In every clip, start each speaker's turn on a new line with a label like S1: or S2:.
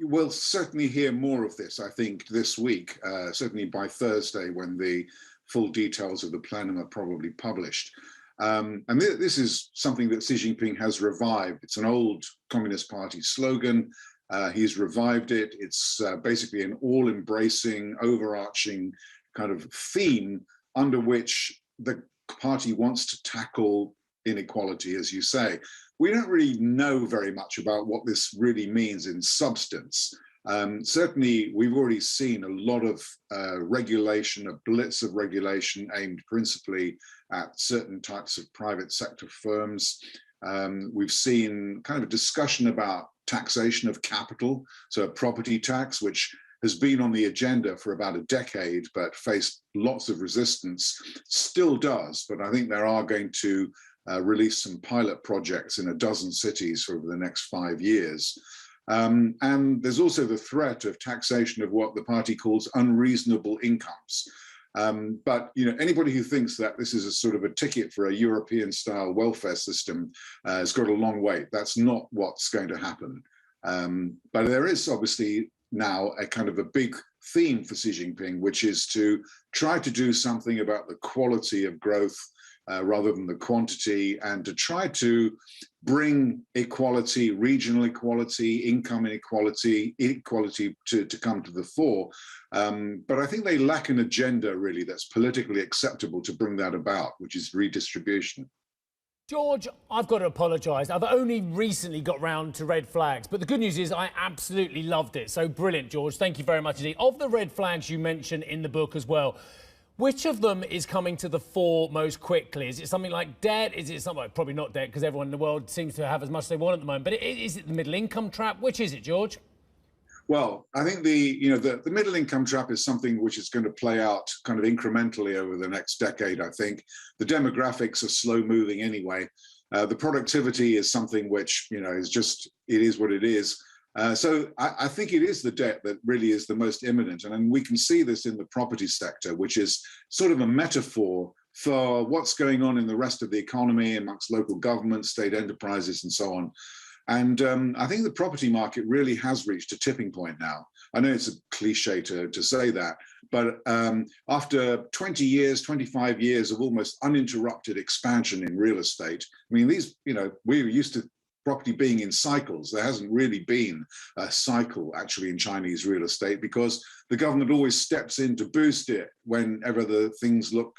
S1: we'll certainly hear more of this, I think, this week, certainly by Thursday, when the full details of the plenum are probably published. And this is something that Xi Jinping has revived. It's an old Communist Party slogan. He's revived it. It's basically an all-embracing, overarching kind of theme under which the party wants to tackle inequality, as you say. We don't really know very much about what this really means in substance. Certainly, we've already seen a lot of regulation, a blitz of regulation aimed principally at certain types of private sector firms. We've seen kind of a discussion about taxation of capital, so a property tax, which has been on the agenda for about a decade, but faced lots of resistance, still does. But I think there are going to release some pilot projects in a dozen cities over the next 5 years. And there's also the threat of taxation of what the party calls unreasonable incomes. But anybody who thinks that this is a sort of a ticket for a European-style welfare system has got a long way. That's not what's going to happen. But there is obviously now a kind of a big theme for Xi Jinping, which is to try to do something about the quality of growth rather than the quantity, and to try to bring equality, regional equality, income inequality, to come to the fore. But I think they lack an agenda, really, that's politically acceptable to bring that about, which is redistribution.
S2: George, I've got to apologise. I've only recently got round to red flags, but the good news is I absolutely loved it. So brilliant, George. Thank you very much indeed. Of the red flags you mentioned in the book as well, which of them is coming to the fore most quickly? Is it something like debt? Is it something, well, probably not debt, because everyone in the world seems to have as much as they want at the moment, but is it the middle income trap? Which is it, George?
S1: Well, I think the middle income trap is something which is going to play out kind of incrementally over the next decade, I think. The demographics are slow moving anyway. The productivity is something which, is just, it is what it is. So I think it is the debt that really is the most imminent. And we can see this in the property sector, which is sort of a metaphor for what's going on in the rest of the economy amongst local governments, state enterprises, and so on. And I think the property market really has reached a tipping point now. I know it's a cliche to say that, but after 20 years, 25 years of almost uninterrupted expansion in real estate, I mean, we're used to property being in cycles. There hasn't really been a cycle actually in Chinese real estate, because the government always steps in to boost it whenever the things look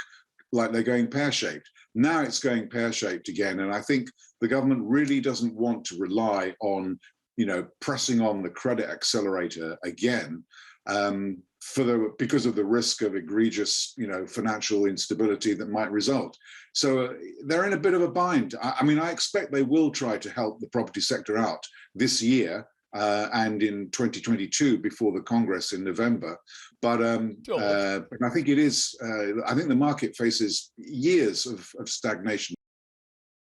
S1: like they're going pear-shaped. Now it's going pear-shaped again, and I think the government really doesn't want to rely on, pressing on the credit accelerator again, because of the risk of egregious, financial instability that might result. So they're in a bit of a bind. I mean, I expect they will try to help the property sector out this year and in 2022 before the Congress in November. But I think it is. I think the market faces years of stagnation.